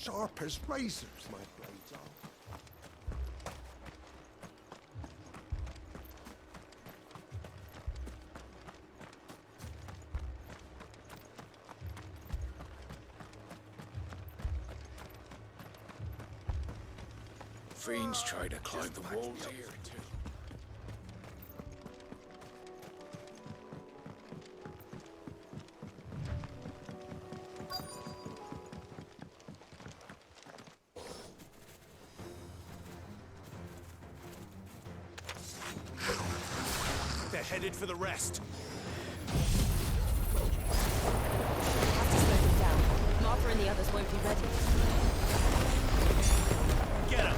Sharp as razors, my blades are. Fiends try to climb the walls here, too. They're headed for the rest. Have to slow them down. Martha and the others won't be ready. Get him!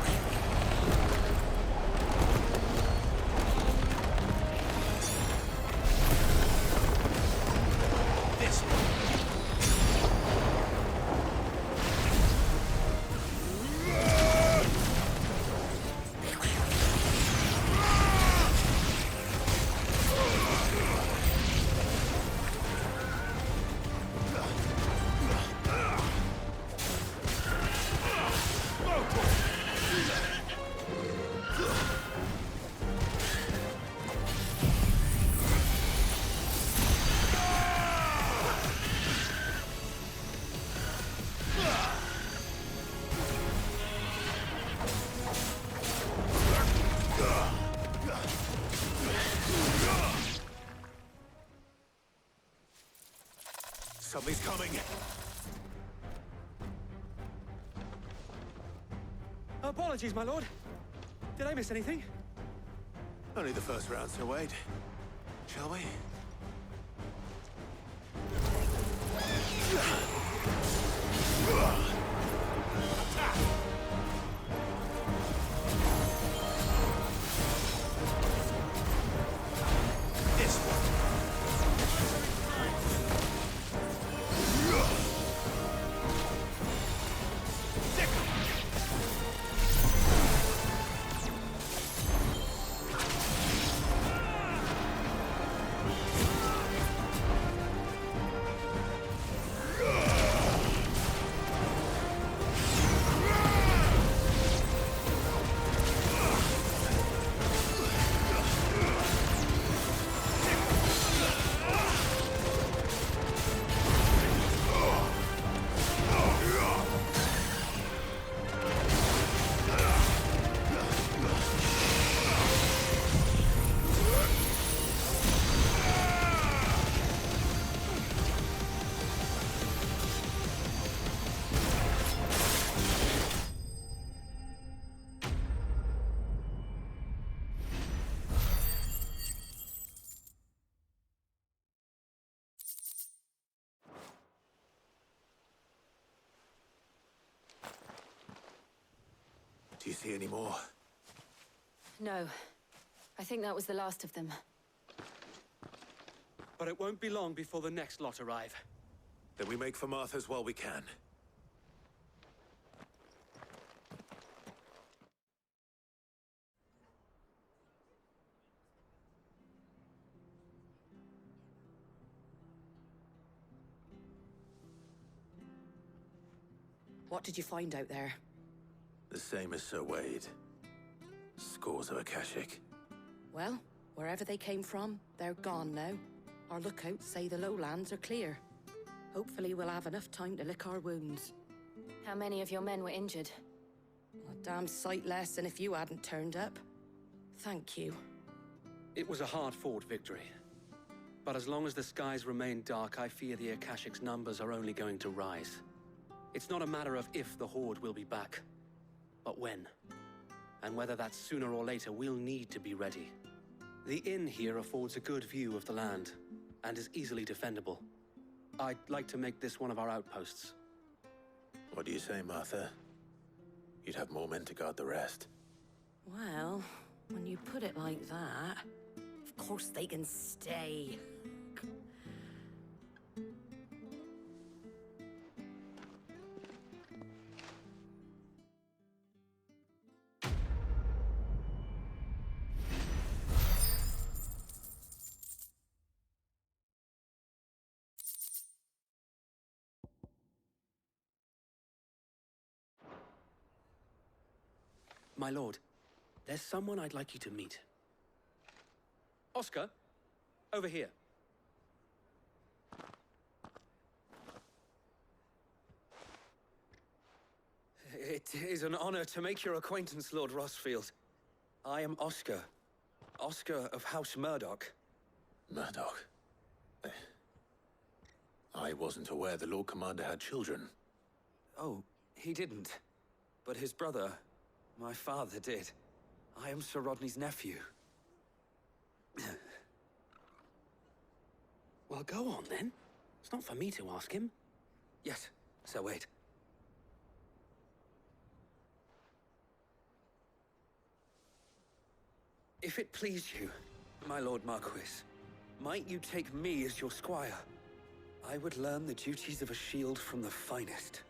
This way. Something's coming. Apologies, my lord. Did I miss anything? Only the first round, Sir Wade. Shall we? This one. Do you see any more? No. I think that was the last of them. But it won't be long before the next lot arrive. Then we make for Martha's while we can. What did you find out there? The same as Sir Wade. Scores of Akashic. Well, wherever they came from, they're gone now. Our lookouts say the lowlands are clear. Hopefully we'll have enough time to lick our wounds. How many of your men were injured? A damn sight less than if you hadn't turned up. Thank you. It was a hard-fought victory. But as long as the skies remain dark, I fear the Akashic's numbers are only going to rise. It's not a matter of if the Horde will be back, but when. And whether that's sooner or later, we'll need to be ready. The inn here affords a good view of the land, and is easily defendable. I'd like to make this one of our outposts. What do you say, Martha? You'd have more men to guard the rest. Well, when you put it like that, of course they can stay. My lord, there's someone I'd like you to meet. Oscar, over here. It is an honor to make your acquaintance, Lord Rossfield. I am Oscar. Oscar of House Murdoch. Murdoch? I wasn't aware the Lord Commander had children. Oh, he didn't. But his brother, my father, did. I am Sir Rodney's nephew. Well, go on then. It's not for me to ask him. Yes, Sir Wade. If it please you, my Lord Marquis, might you take me as your squire? I would learn the duties of a shield from the finest.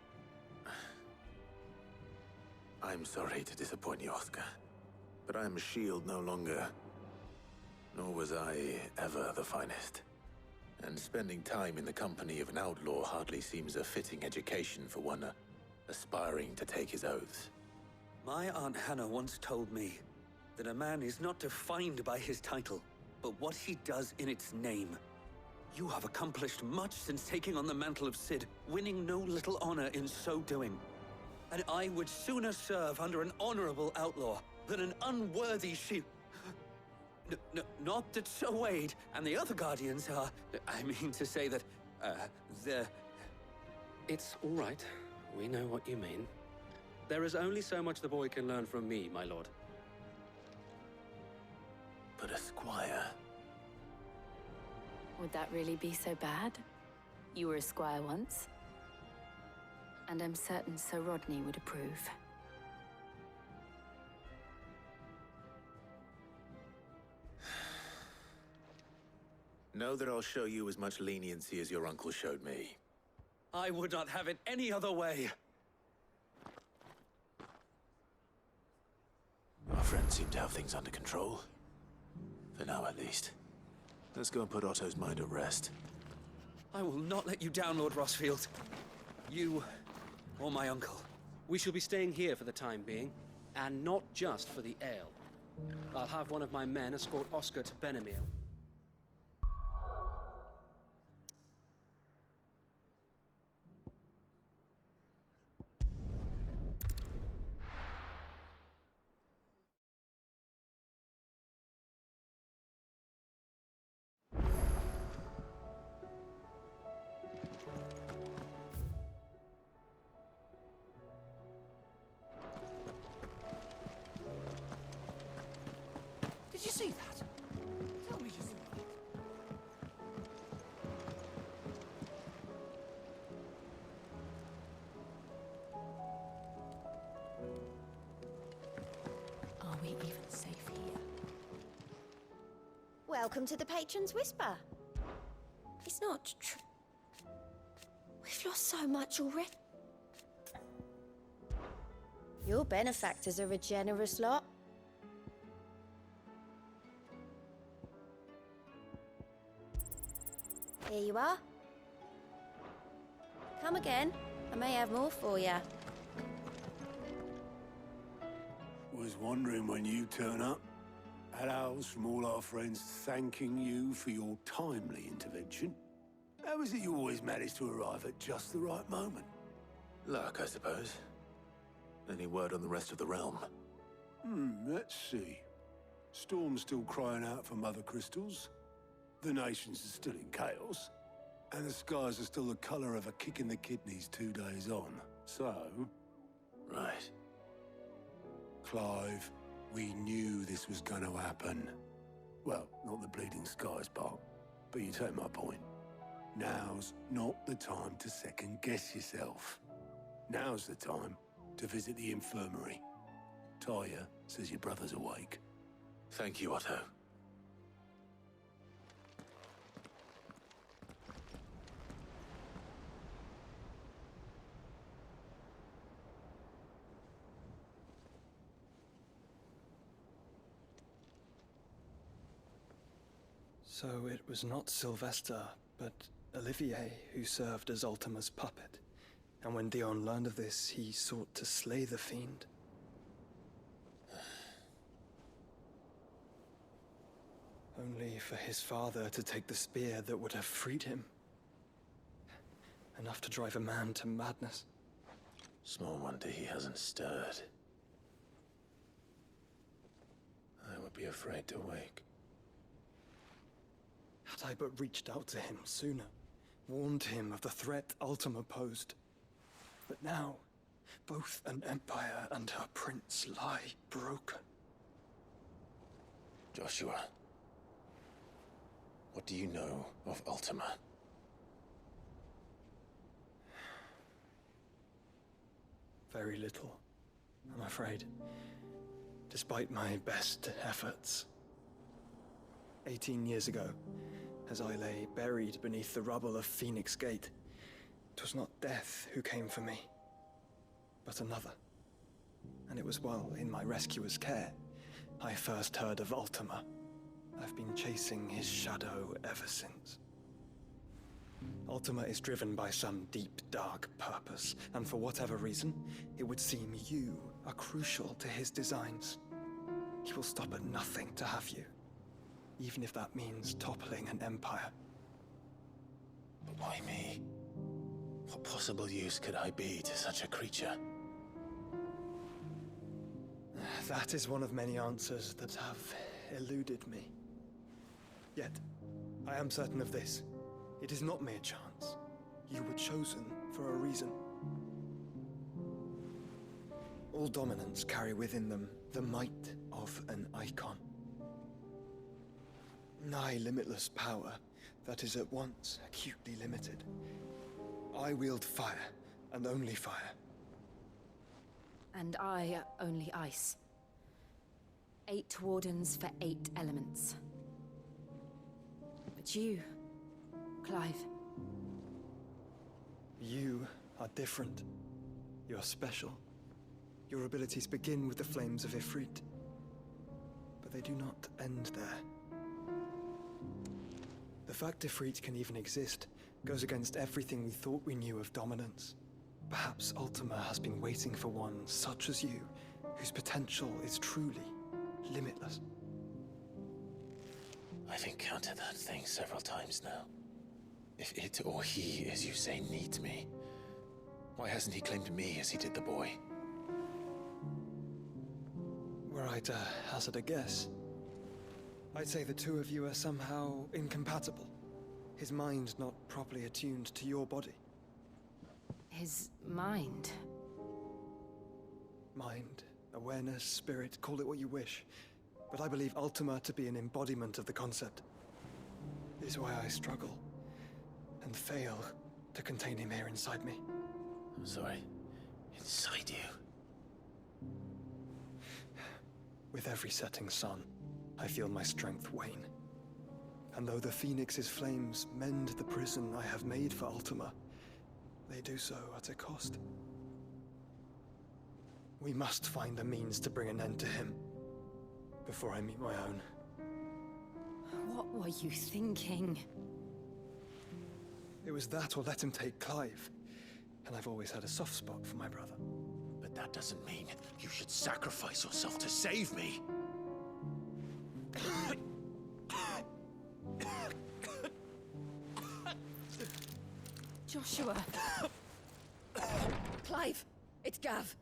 I'm sorry to disappoint you, Oscar. But I am a shield no longer. Nor was I ever the finest. And spending time in the company of an outlaw hardly seems a fitting education for one aspiring to take his oaths. My Aunt Hannah once told me that a man is not defined by his title, but what he does in its name. You have accomplished much since taking on the mantle of Cid, winning no little honor in so doing. And I would sooner serve under an honorable outlaw than an unworthy shield. Not that Sir Wade and the other Guardians are... I mean to say that, they're... It's all right. We know what you mean. There is only so much the boy can learn from me, my lord. But a squire... Would that really be so bad? You were a squire once. And I'm certain Sir Rodney would approve. Know that I'll show you as much leniency as your uncle showed me. I would not have it any other way. Our friends seem to have things under control. For now, at least. Let's go and put Otto's mind at rest. I will not let you down, Lord Rossfield. You, or my uncle. We shall be staying here for the time being, and not just for the ale. I'll have one of my men escort Oscar to Benimir. Did you see that? Tell me you saw it. Are we even safe here? Welcome to the Patron's Whisper. It's not true. We've lost so much already. Your benefactors are a generous lot. Here you are. Come again. I may have more for you. Was wondering when you turn up. Hellos from all our friends thanking you for your timely intervention. How is it you always manage to arrive at just the right moment? Luck, I suppose. Any word on the rest of the realm? Let's see. Storm's still crying out for Mother Crystals. The nations are still in chaos. And the skies are still the color of a kick in the kidneys 2 days on. So... Right. Clive, we knew this was going to happen. Well, not the bleeding skies part, but you take my point. Now's not the time to second-guess yourself. Now's the time to visit the infirmary. Talia says your brother's awake. Thank you, Otto. So it was not Sylvester, but Olivier who served as Ultima's puppet. And when Dion learned of this, he sought to slay the fiend. only for his father to take the spear that would have freed him. Enough to drive a man to madness. Small wonder he hasn't stirred. I would be afraid to wake. Had I but reached out to him sooner, warned him of the threat Ultima posed. But now, both an empire and her prince lie broken. Joshua, what do you know of Ultima? Very little, I'm afraid. Despite my best efforts. 18 years ago, as I lay buried beneath the rubble of Phoenix Gate, 'twas not death who came for me, but another. And it was while in my rescuer's care I first heard of Ultima. I've been chasing his shadow ever since. Ultima is driven by some deep, dark purpose, and for whatever reason, it would seem you are crucial to his designs. He will stop at nothing to have you, even if that means toppling an empire. But why me? What possible use could I be to such a creature? That is one of many answers that have eluded me. Yet, I am certain of this. It is not mere chance. You were chosen for a reason. All dominants carry within them the might of an icon. Nigh limitless power that is at once acutely limited. I wield fire, and only fire. And I only ice. 8 wardens for 8 elements. But you, Clive. You are different. You're special. Your abilities begin with the flames of Ifrit. But they do not end there. The fact Ifrit can even exist goes against everything we thought we knew of dominance. Perhaps Ultima has been waiting for one such as you, whose potential is truly limitless. I've encountered that thing several times now. If it or he, as you say, needs me, why hasn't he claimed me as he did the boy? Were I to hazard a guess, I'd say the two of you are somehow incompatible. His mind not properly attuned to your body. His mind. Mind, awareness, spirit, call it what you wish. But I believe Ultima to be an embodiment of the concept. This is why I struggle and fail to contain him here inside me. I'm sorry. Inside you? With every setting sun, I feel my strength wane. And though the Phoenix's flames mend the prison I have made for Ultima, they do so at a cost. We must find a means to bring an end to him before I meet my own. What were you thinking? It was that or let him take Clive. And I've always had a soft spot for my brother. But that doesn't mean you should sacrifice yourself to save me. Joshua. Clive, it's Gav.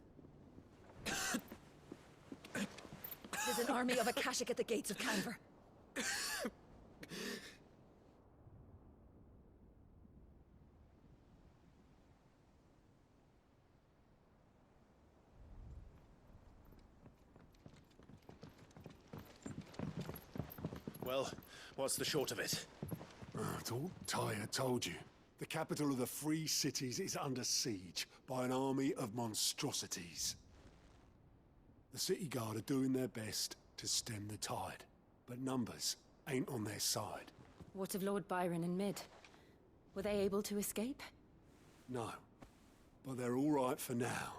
There's an army of Akashic at the gates of Canver. Well, what's the short of it? It's all Tyre told you. The capital of the Free Cities is under siege by an army of monstrosities. The city guard are doing their best to stem the tide, but numbers ain't on their side. What of Lord Byron and Mid? Were they able to escape? No, but they're all right for now.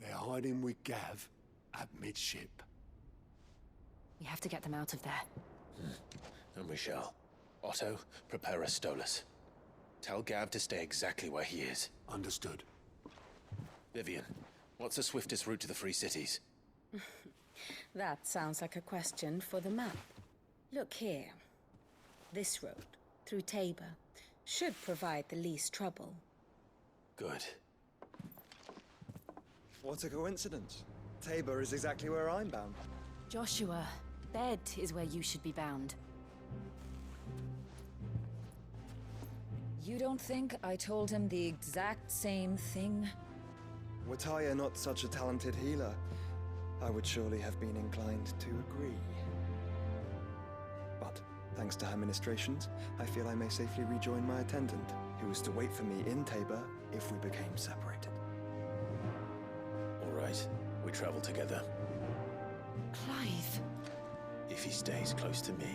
They're hiding with Gav at midship. We have to get them out of there. And we shall. Otto, prepare a Stolas. Tell Gav to stay exactly where he is. Understood. Vivian, what's the swiftest route to the Free Cities? That sounds like a question for the map. Look here. This road, through Tabor, should provide the least trouble. Good. What a coincidence. Tabor is exactly where I'm bound. Joshua, bed is where you should be bound. You don't think I told him the exact same thing? Were Tyre not such a talented healer, I would surely have been inclined to agree. But, thanks to her ministrations, I feel I may safely rejoin my attendant, who is to wait for me in Tabor if we became separated. All right, we travel together. Clive. If he stays close to me,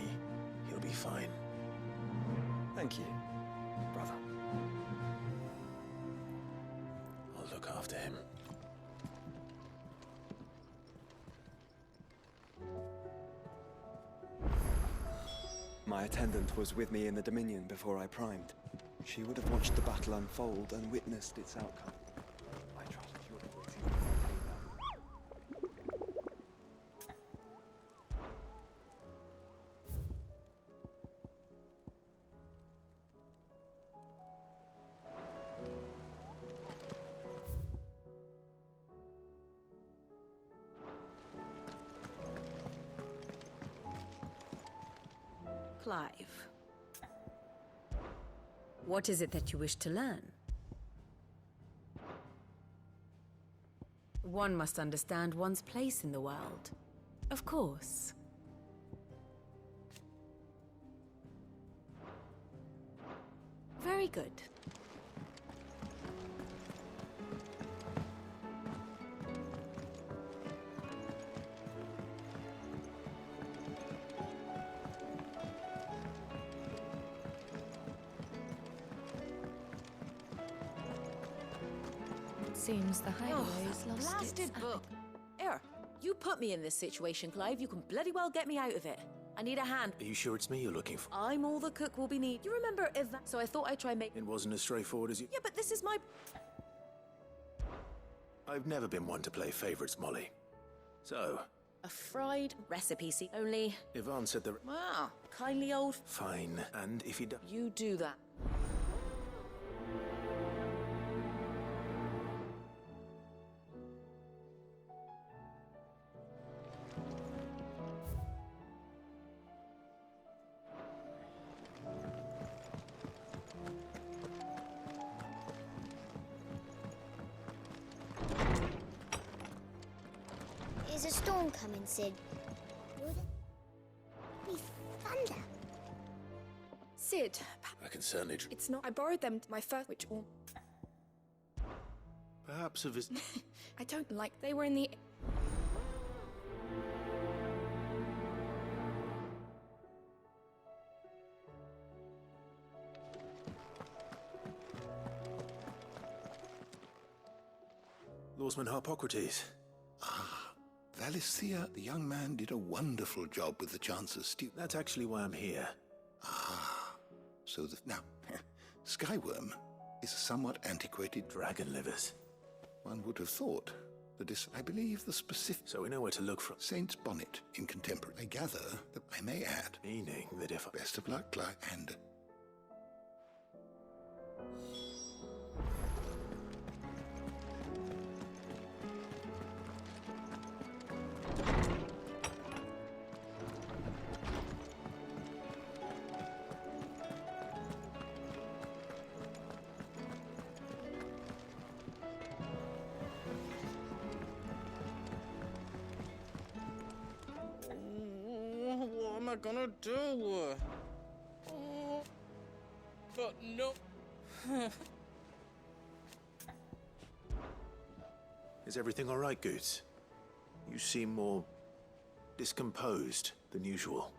he'll be fine. Thank you, brother. I'll look after him. My attendant was with me in the Dominion before I primed. She would have watched the battle unfold and witnessed its outcome. I trust you would have waited. Clive. What is it that you wish to learn? One must understand one's place in the world. Of course. Very good. Seems the hideaway's lost Blasted its... book. Here, you put me in this situation, Clive. You can bloody well get me out of it. I need a hand. Are you sure it's me you're looking for? I'm all the cook will be need. You remember if so I thought I'd try make... It wasn't as straightforward as you... Yeah, but this is my... I've never been one to play favorites, Molly. So, A fried recipe, see? Only... Yvonne said the... Ah, kindly old... Fine, and if you don't... You do that. Is a storm coming, Sid? Would it be thunder? Sid, I can certainly... it's not... I borrowed them my first... which all... Perhaps a visit... I don't like... They were in the... Lawsman Harpocrates. Valisthea, the young man did a wonderful job with the Chance's student. That's actually why I'm here. So now, Skyworm is a somewhat antiquated Dragon livers. One would have thought that is, I believe, the specific... So we know where to look for. Saint's bonnet in contemporary. I gather that I may add... Meaning that if... Best of luck, Clive, and... What am I gonna do? But no. Is everything all right, Goots? You seem more discomposed than usual.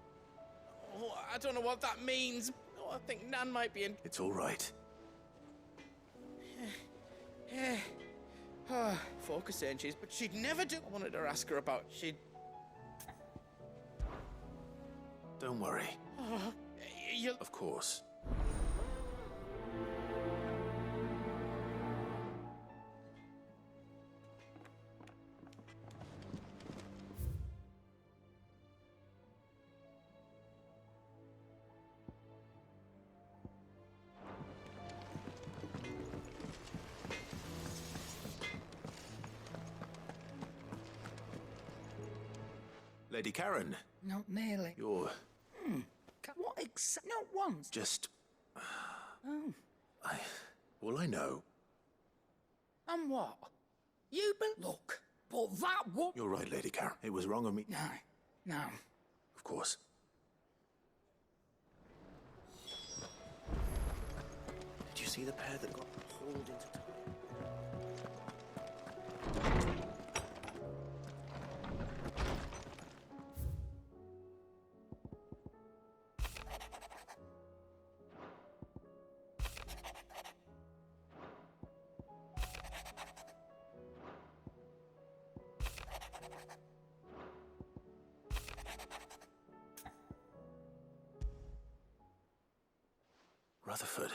Oh, I don't know what that means. Oh, I think Nan might be in. It's all right. Focus, ain't she? But she'd never do. I wanted to ask her about. She'd. Don't worry. You'll. Of course. Lady Karen, Not nearly. you're What exactly? Not once. just... Oh. All I know... And what? You look, but that what? You're right, Lady Karen. It was wrong of me. No. Of course. Did you see the pair that got hauled into... Rutherford.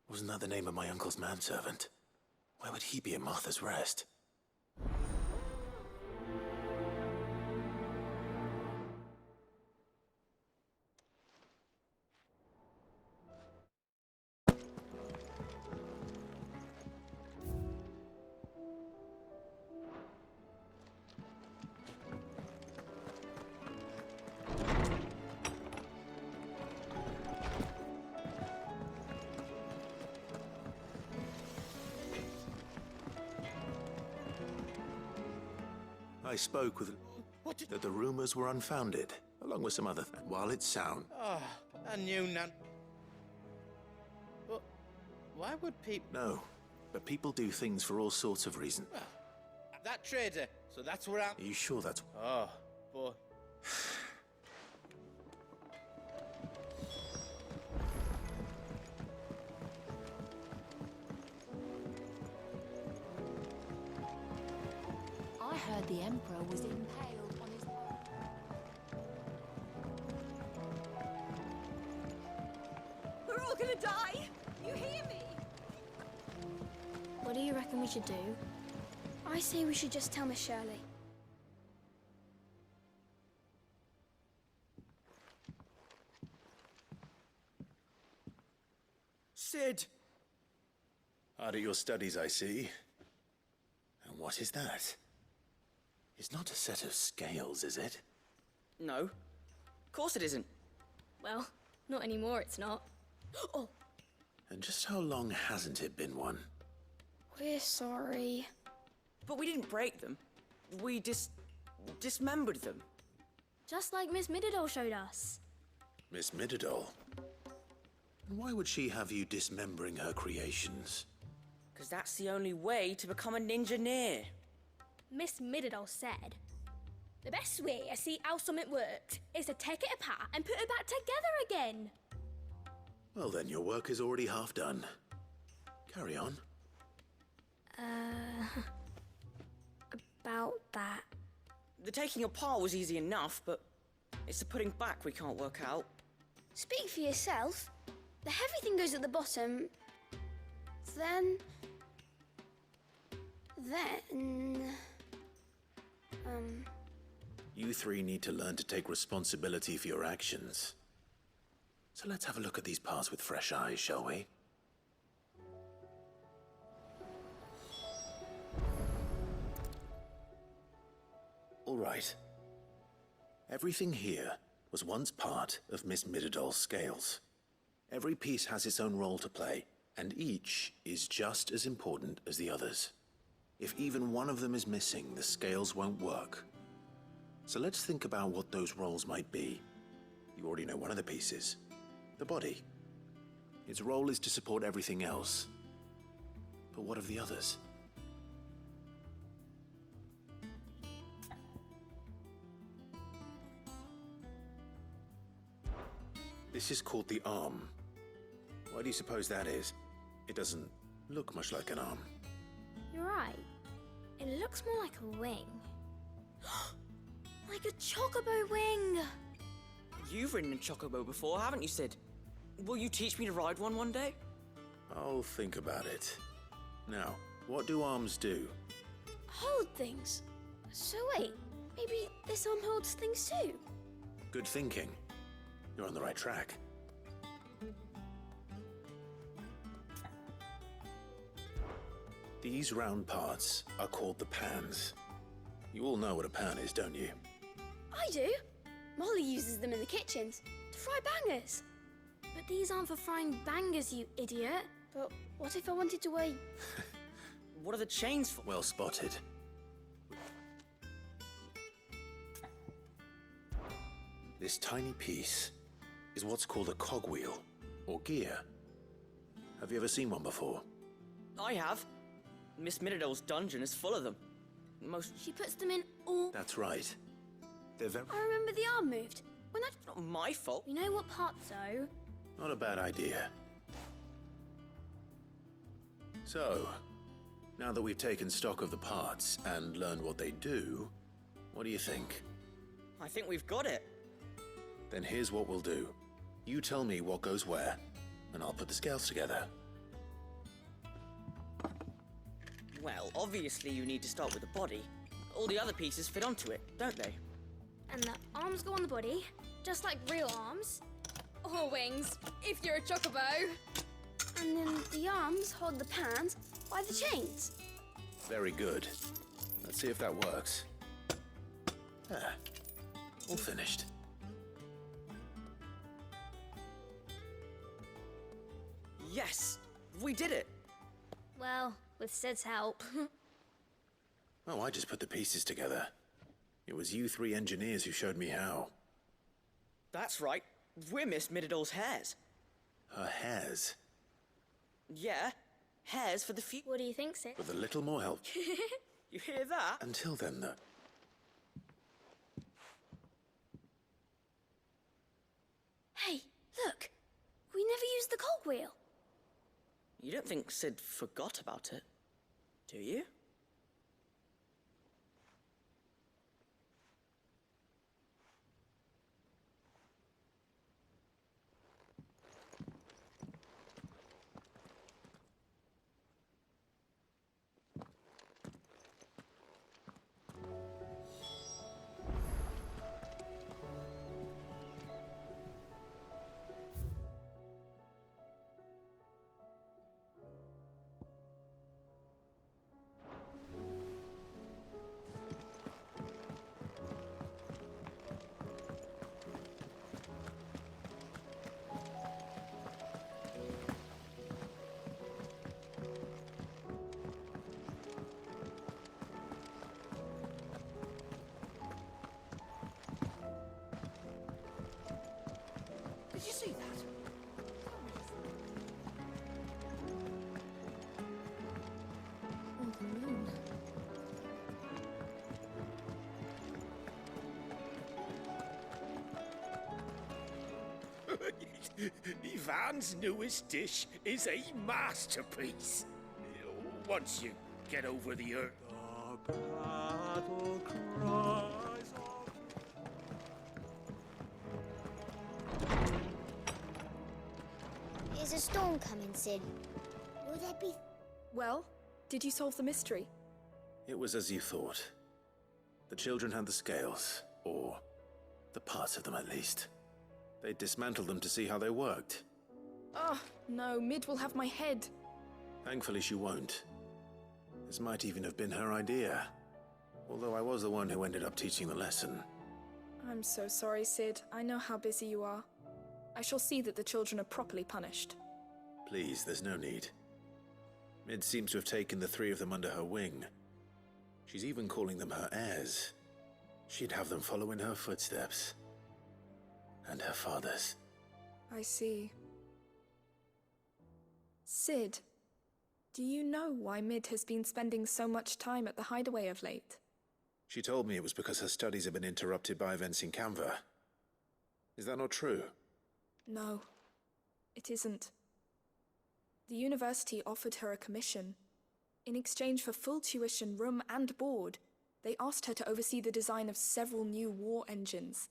Wasn't that the name of my uncle's manservant? Where would he be at Martha's Rest? I spoke with... that the rumors were unfounded, along with some other... And while it's sound... Oh, I knew none. But why would people... No, but people do things for all sorts of reasons. Well, that trader, so that's where I'm... Are you sure that's... Oh, boy. I heard the Emperor was impaled on his... We're all gonna die! You hear me? What do you reckon we should do? I say we should just tell Miss Shirley. Sid! Hard at your studies, I see. And what is that? It's not a set of scales, is it? No. Of course it isn't. Well, not anymore, it's not. Oh, And just how long hasn't it been one? we're sorry. But we didn't break them. We dismembered them. Just like Miss Mididol showed us. Miss Mididol? And why would she have you dismembering her creations? Because that's the only way to become a ninja-neer. Miss Mididol said, the best way to see how something worked is to take it apart and put it back together again. Well then, your work is already half done. Carry on. About that. The taking apart was easy enough, but it's the putting back we can't work out. Speak for yourself. The heavy thing goes at the bottom. Then... You three need to learn to take responsibility for your actions. So let's have a look at these parts with fresh eyes, shall we? All right. Everything here was once part of Miss Mididol's scales. Every piece has its own role to play, and each is just as important as the others. If even one of them is missing, the scales won't work. So let's think about what those roles might be. You already know one of the pieces. The body. Its role is to support everything else. But what of the others? This is called the arm. Why do you suppose that is? It doesn't look much like an arm. You're right. It looks more like a wing. Like a chocobo wing! You've ridden a chocobo before, haven't you, Sid? Will you teach me to ride one day? I'll think about it. Now, what do arms do? Hold things. So wait, maybe this arm holds things too? Good thinking. You're on the right track. These round parts are called the pans. You all know what a pan is, don't you? I do. Molly uses them in the kitchens to fry bangers. But these aren't for frying bangers, you idiot. But what if I wanted to weigh... What are the chains for? Well spotted. This tiny piece is what's called a cogwheel, or gear. Have you ever seen one before? I have. Miss Middledale's dungeon is full of them. She puts them in all... That's right. They're very... I remember the arm moved. When that... Not my fault. You know what part, though? Not a bad idea. So, now that we've taken stock of the parts and learned what they do, what do you think? I think we've got it. Then here's what we'll do. You tell me what goes where, and I'll put the scales together. Well, obviously you need to start with the body. All the other pieces fit onto it, don't they? And the arms go on the body, just like real arms. Or wings, if you're a chocobo. And then the arms hold the pans by the chains. Very good. Let's see if that works. There. All finished. Yes! We did it! Well, with Sid's help. Oh, I just put the pieces together. It was you three engineers who showed me how. That's right. We're Miss Middledale's hares. Her hairs? Yeah. Hairs for the few. What do you think, Sid? With a little more help. You hear that? Until then, though. Hey, look! We never used the cogwheel. You don't think Sid forgot about it, do you? Did you see that? Oh, the moon. Ivan's newest dish is a masterpiece. Once you get over the earth. The battle cries Is a storm coming, Sid? Will there be... Well, did you solve the mystery? It was as you thought. The children had the scales, or the parts of them at least. They dismantled them to see how they worked. Oh, no, Mid will have my head. Thankfully she won't. This might even have been her idea. Although I was the one who ended up teaching the lesson. I'm so sorry, Sid. I know how busy you are. I shall see that the children are properly punished. Please, there's no need. Mid seems to have taken the three of them under her wing. She's even calling them her heirs. She'd have them follow in her footsteps. And her father's. I see. Sid, do you know why Mid has been spending so much time at the hideaway of late? She told me it was because her studies have been interrupted by events in Canva. Is that not true? No, it isn't. The university offered her a commission. In exchange for full tuition, room and board, they asked her to oversee the design of several new war engines.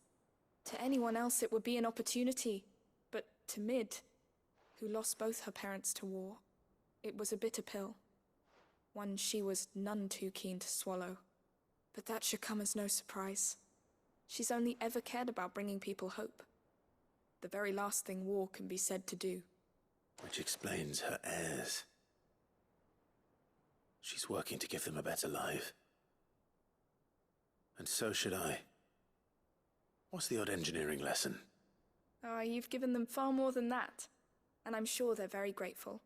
To anyone else it would be an opportunity, but to Mid, who lost both her parents to war, it was a bitter pill. One she was none too keen to swallow. But that should come as no surprise. She's only ever cared about bringing people hope. The very last thing war can be said to do. Which explains her heirs. She's working to give them a better life. And so should I. What's the odd engineering lesson? Oh, you've given them far more than that. And I'm sure they're very grateful.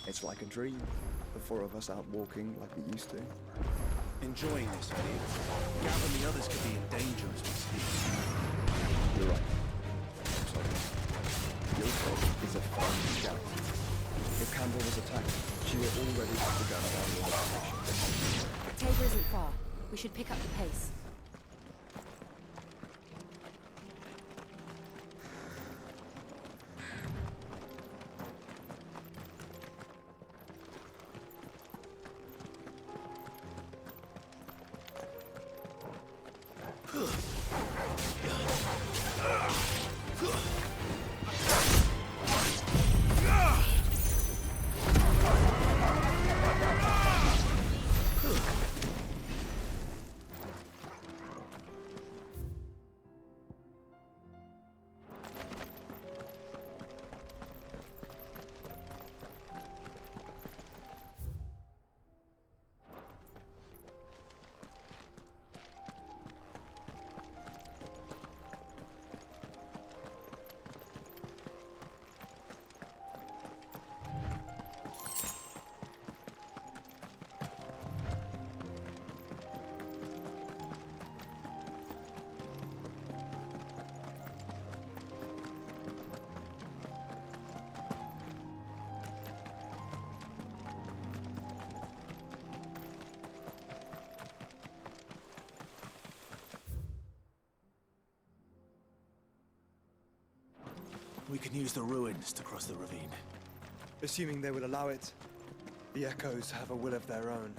It's like a dream. The four of us out walking like we used to. Enjoying this, are you? Gav and the others could be in danger as we speak. You're right. I'm sorry. Guildford is a fine scout. If Campbell was attacked, she would already have begun down the direction. Tabor isn't far. We should pick up the pace. We can use the ruins to cross the ravine. Assuming they will allow it. The Echoes have a will of their own.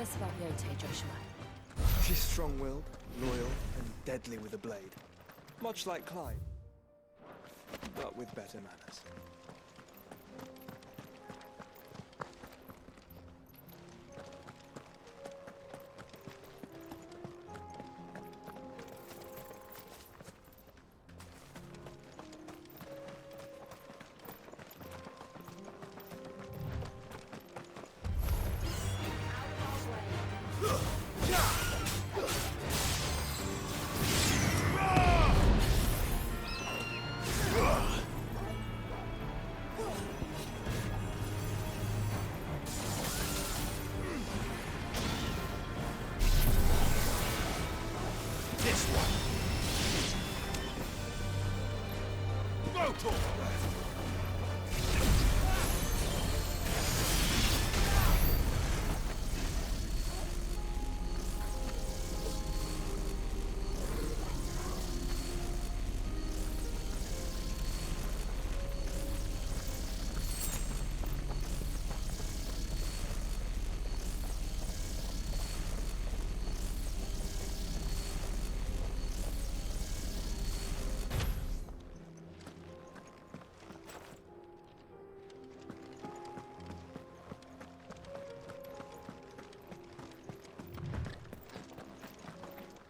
Tell us about Yote, Joshua. She's strong-willed, loyal, and deadly with a blade. Much like Clive, but with better manners.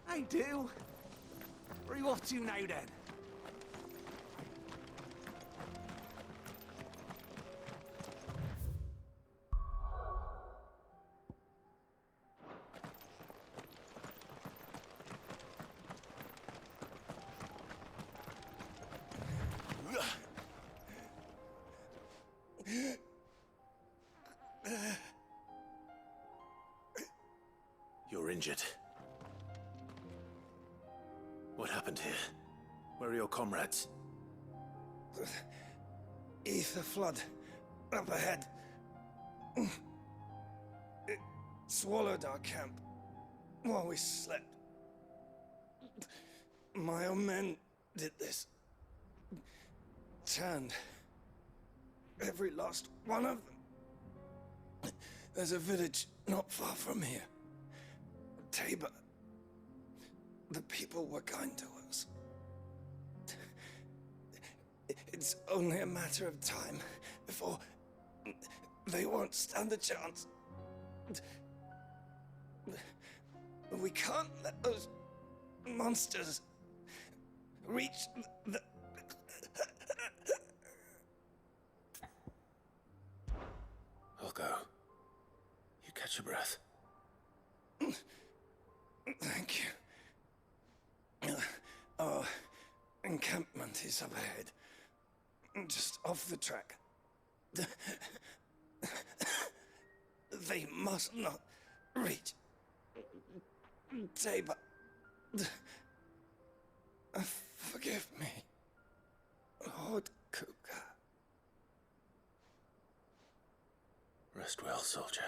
Hey, do. Where are you off to now, then? You're injured. What happened here? Where are your comrades? Ether flood. Up ahead. It swallowed our camp while we slept. My own men did this. Turned every last one of them. There's a village not far from here. Tabor. The people were kind to us. It's only a matter of time before they won't stand a chance. We can't let those monsters reach the... I'll go. You catch your breath. Thank you. Our encampment is up ahead. Just off the track. They must not reach Tabor. Forgive me, Lord Kuka. Rest well, soldier.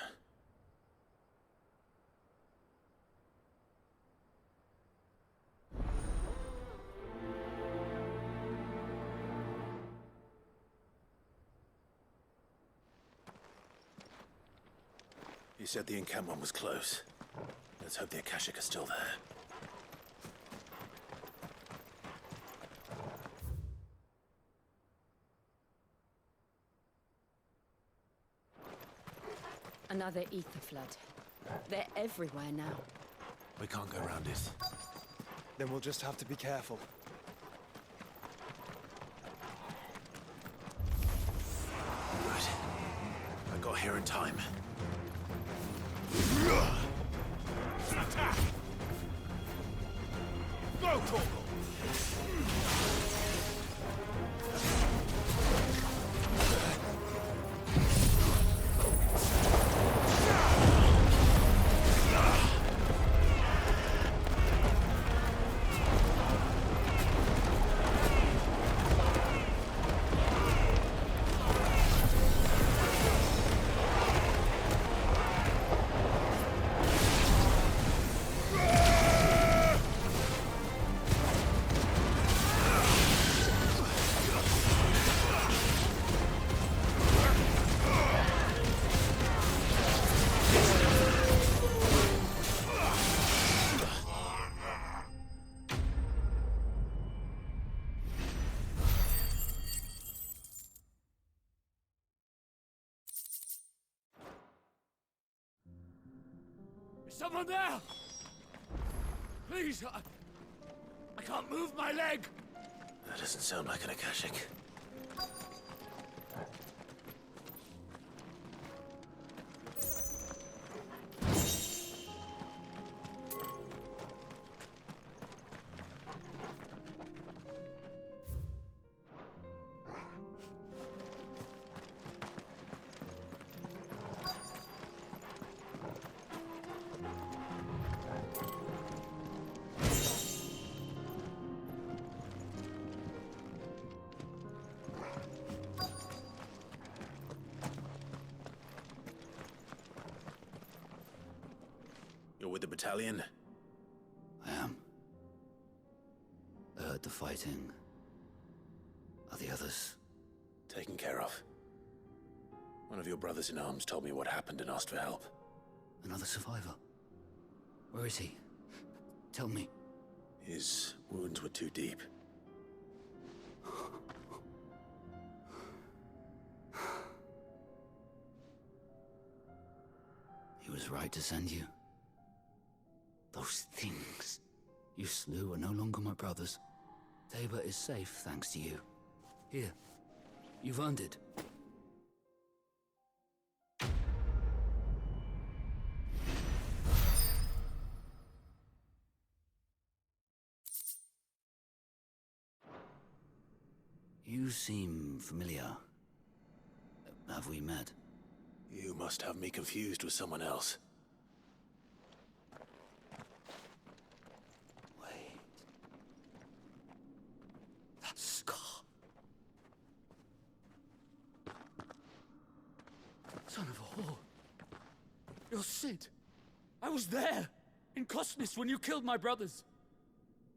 You said the encampment was close. Let's hope the Akashic are still there. Another ether flood. They're everywhere now. We can't go around it. Then we'll just have to be careful. Good. I got here in time. Attack! Go, Torgal! Someone there! Please, I can't move my leg! That doesn't sound like an Akashic. You're with the battalion? I am. I heard the fighting. Are the others? Taken care of. One of your brothers in arms told me what happened and asked for help. Another survivor? Where is he? Tell me. His wounds were too deep. He was right to send you. Those things you slew are no longer my brothers. Tabor is safe thanks to you. Here, you've earned it. You seem familiar. Have we met? You must have me confused with someone else. Wait. That scar. Son of a whore. You're Sid. I was there, in Cosnis, when you killed my brothers.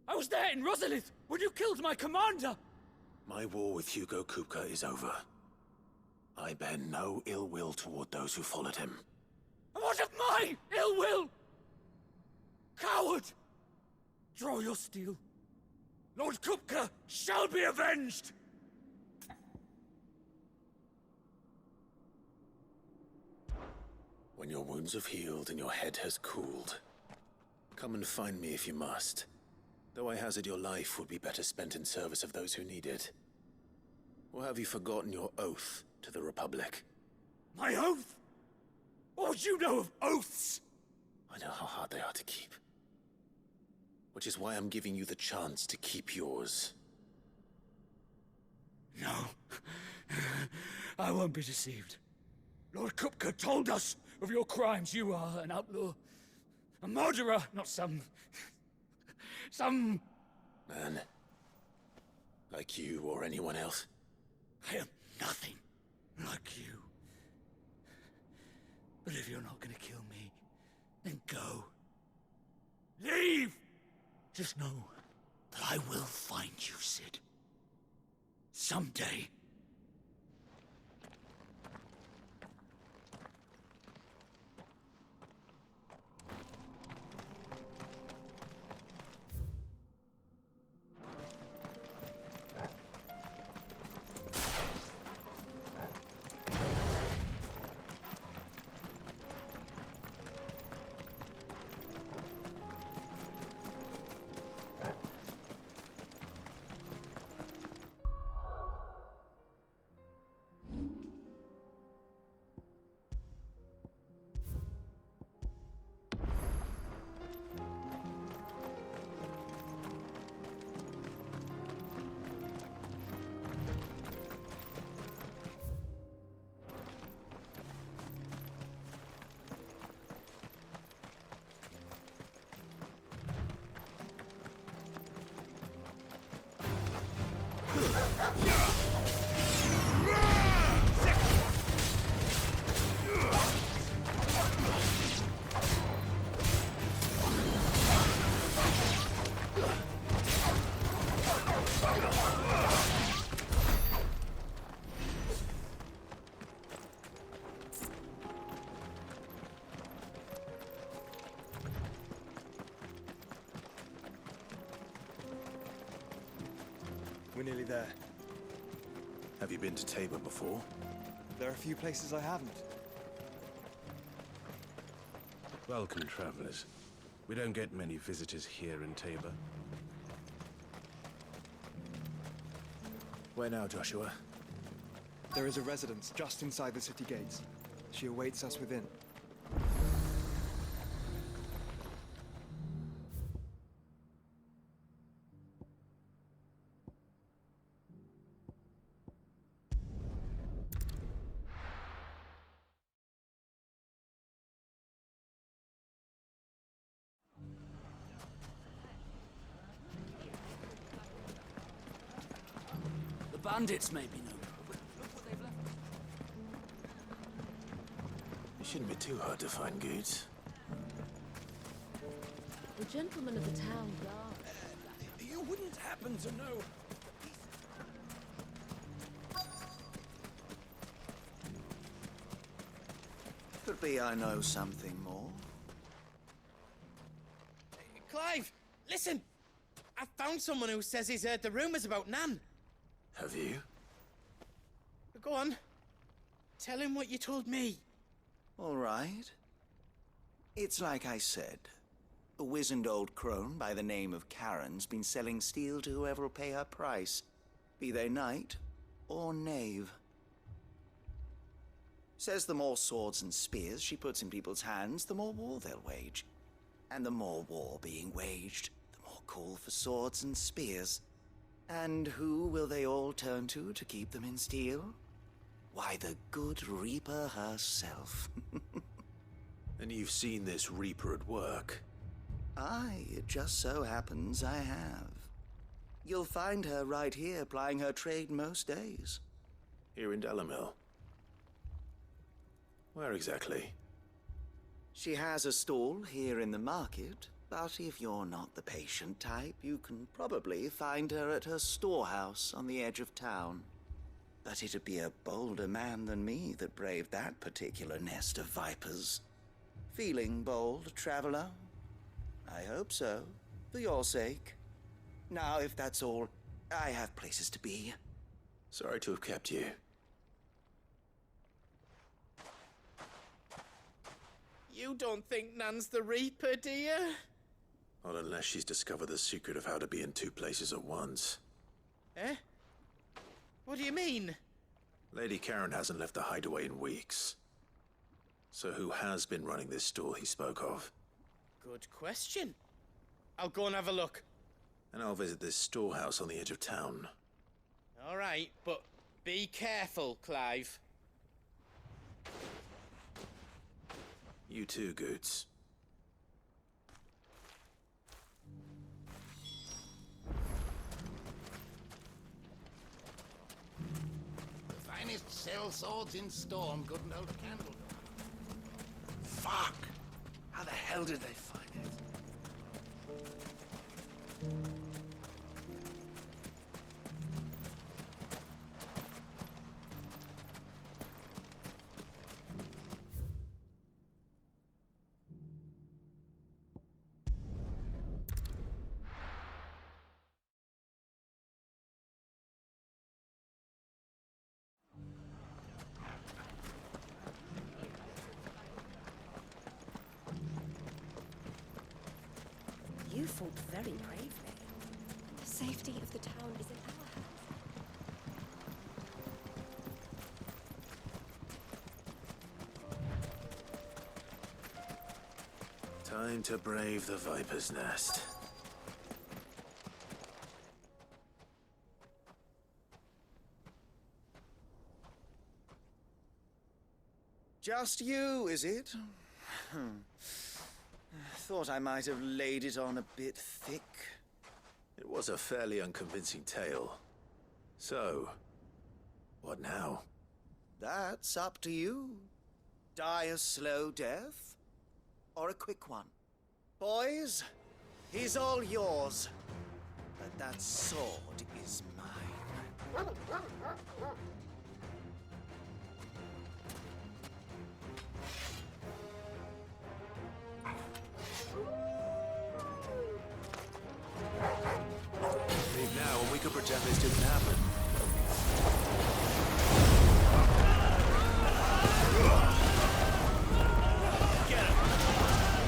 I was there in Rosalith, when you killed my commander! My war with Hugo Kupka is over. I bear no ill will toward those who followed him. And what of my ill will? Coward! Draw your steel. Lord Kupka shall be avenged! When your wounds have healed and your head has cooled, come and find me if you must. Though I hazard your life would be better spent in service of those who need it. Or have you forgotten your oath to the Republic? My oath? What would you know of oaths? I know how hard they are to keep. Which is why I'm giving you the chance to keep yours. No. I won't be deceived. Lord Kupka told us of your crimes. You are an outlaw. A murderer, not some man. Like you or anyone else. I am nothing like you. But if you're not gonna kill me, then go. Leave! Just know that I will find you, Sid. Someday. We're nearly there. Have you been to Tabor before? There are a few places I haven't. Welcome, travelers. We don't get many visitors here in Tabor. Where now, Joshua? There is a residence just inside the city gates. She awaits us within. The bandits may be no problem. It shouldn't be too hard to find goods. The gentlemen of the town guard. You wouldn't happen to know. Could be I know something more. Clive, listen! I found someone who says he's heard the rumors about Nan. Have you? Go on. Tell him what you told me. All right. It's like I said. A wizened old crone by the name of Karen's been selling steel to whoever'll pay her price, be they knight or knave. Says the more swords and spears she puts in people's hands, the more war they'll wage. And the more war being waged, the more call for swords and spears. And who will they all turn to keep them in steel? Why, the good Reaper herself. And you've seen this Reaper at work? Aye, it just so happens I have. You'll find her right here plying her trade most days. Here in Delamil? Where exactly? She has a stall here in the market, but if you're not the patient type, you can probably find her at her storehouse on the edge of town. But it'd be a bolder man than me that braved that particular nest of vipers. Feeling bold, traveler? I hope so, for your sake. Now, if that's all, I have places to be. Sorry to have kept you. You don't think Nan's the Reaper, do you? Not unless she's discovered the secret of how to be in two places at once. Eh? What do you mean? Lady Karen hasn't left the hideaway in weeks. So who has been running this stall he spoke of? Good question. I'll go and have a look. And I'll visit this storehouse on the edge of town. All right, but be careful, Clive. You too, Goots. The finest sell swords in Storm couldn't hold a candle. Fuck! How the hell did they find it? You fought very bravely. The safety of the town is in our hands. Time to brave the Viper's Nest. Just you, is it? Thought I might have laid it on a bit thick. It was a fairly unconvincing tale. So, what now? That's up to you. Die a slow death, or a quick one. Boys, he's all yours. But that sword is mine. Leave now, and we could pretend this didn't happen. Get him!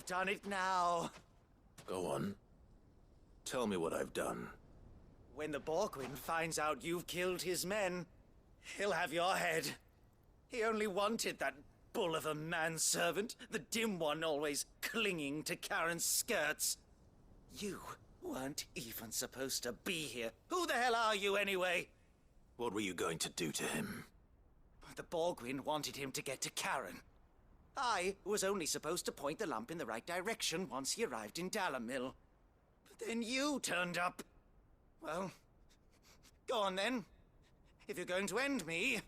You've done it now. Go on. Tell me what I've done. When the Borgwyn finds out you've killed his men, he'll have your head. He only wanted that bull of a manservant, the dim one always clinging to Karen's skirts. You weren't even supposed to be here. Who the hell are you anyway? What were you going to do to him? The Borgwyn wanted him to get to Karen. I was only supposed to point the lamp in the right direction once he arrived in Dalamil. But then you turned up. Well, go on then. If you're going to end me,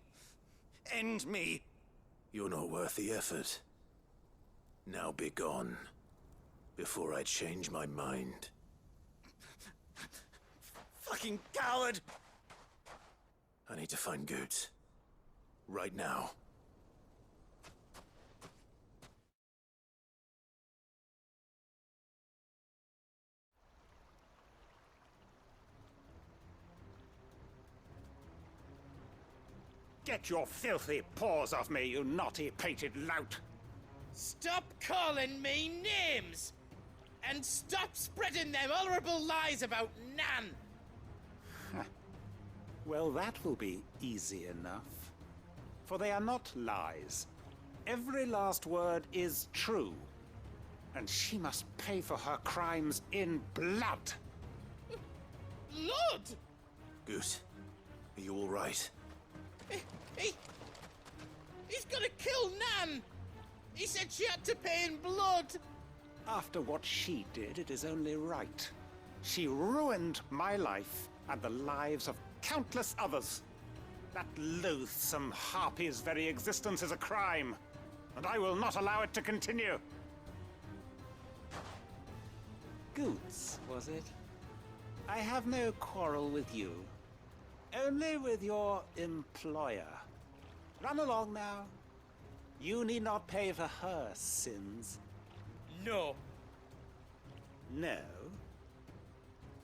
end me. You're not worth the effort. Now be gone, before I change my mind. Fucking coward! I need to find Goods. Right now. Get your filthy paws off me, you naughty-pated lout! Stop calling me names! And stop spreading them horrible lies about Nan! Well, that will be easy enough. For they are not lies. Every last word is true. And she must pay for her crimes in blood. Blood? Goose, are you all right? He's gonna kill Nan! He said she had to pay in blood! After what she did, it is only right. She ruined my life and the lives of countless others. That loathsome harpy's very existence is a crime, and I will not allow it to continue. Goods, was it? I have no quarrel with you. Only with your employer. Run along now. You need not pay for her sins. No. No?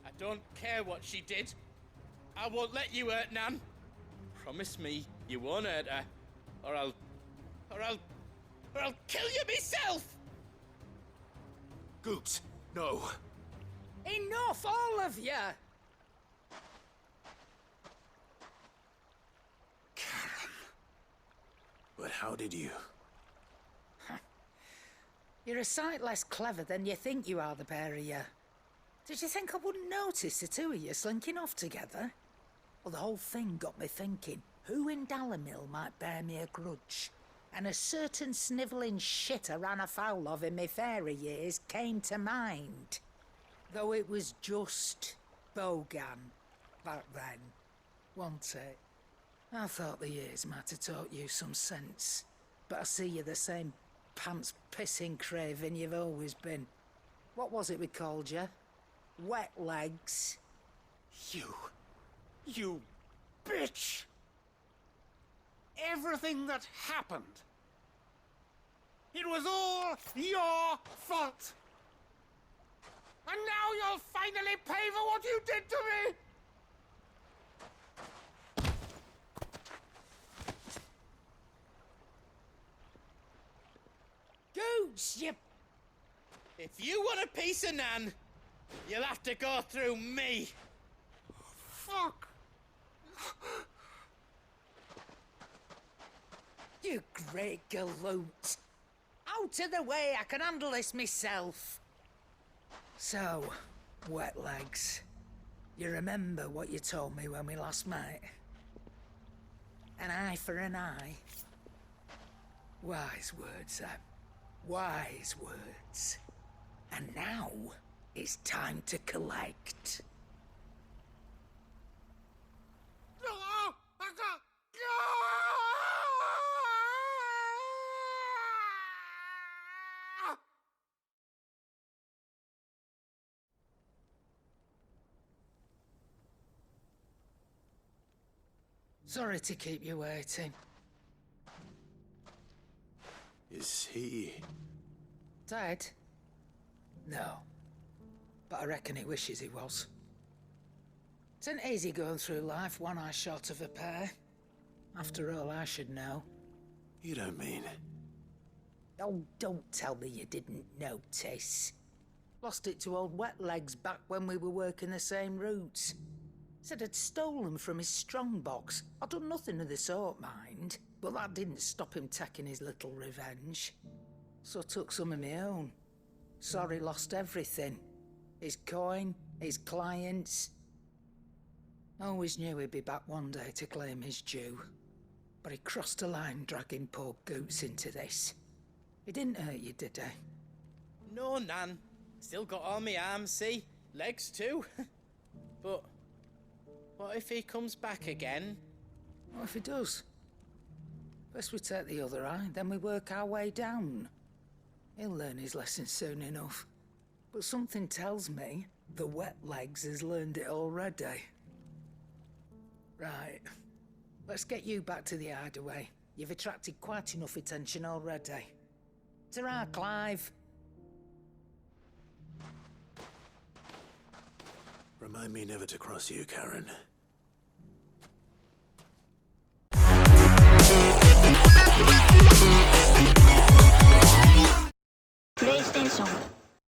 I don't care what she did. I won't let you hurt Nan. Promise me you won't hurt her, or I'll kill you myself! Goops, no. Enough, all of you! But how did you? You're a sight less clever than you think you are, the pair of you. Did you think I wouldn't notice the two of you slinking off together? Well, the whole thing got me thinking, who in Dalamil might bear me a grudge? And a certain snivelling shit I ran afoul of in my fairy years came to mind. Though it was just Bogan back then, wasn't it? I thought the years might have taught you some sense, but I see you're the same pants-pissing craven you've always been. What was it we called you? Wet legs? You bitch! Everything that happened, it was all your fault! And now you'll finally pay for what you did to me! Goots, you... If you want a piece of Nan, you'll have to go through me. Fuck! You great galoot. Out of the way, I can handle this myself. So, wet legs, you remember what you told me when we last met? An eye for an eye. Wise words, Sam. Wise words. And now, it's time to collect. Sorry to keep you waiting. Is he... Dead? No. But I reckon he wishes he was. It ain't easy going through life one eye short of a pair. After all, I should know. You don't mean... Oh, don't tell me you didn't notice. Lost it to old Wet Legs back when we were working the same routes. Said I'd stolen from his strongbox. I'd done nothing of the sort, mind. But that didn't stop him taking his little revenge. So I took some of my own. Sorry, lost everything. His coin, his clients. Always knew he'd be back one day to claim his due. But he crossed a line dragging poor Goots into this. He didn't hurt you, did he? No, Nan. Still got all my arms, see? Legs too. But what if he comes back again? What if he does? First we take the other eye, then we work our way down. He'll learn his lesson soon enough. But something tells me the Wet Legs has learned it already. Right. Let's get you back to the hideaway. You've attracted quite enough attention already. Ta-ra, Clive. Remind me never to cross you, Karen.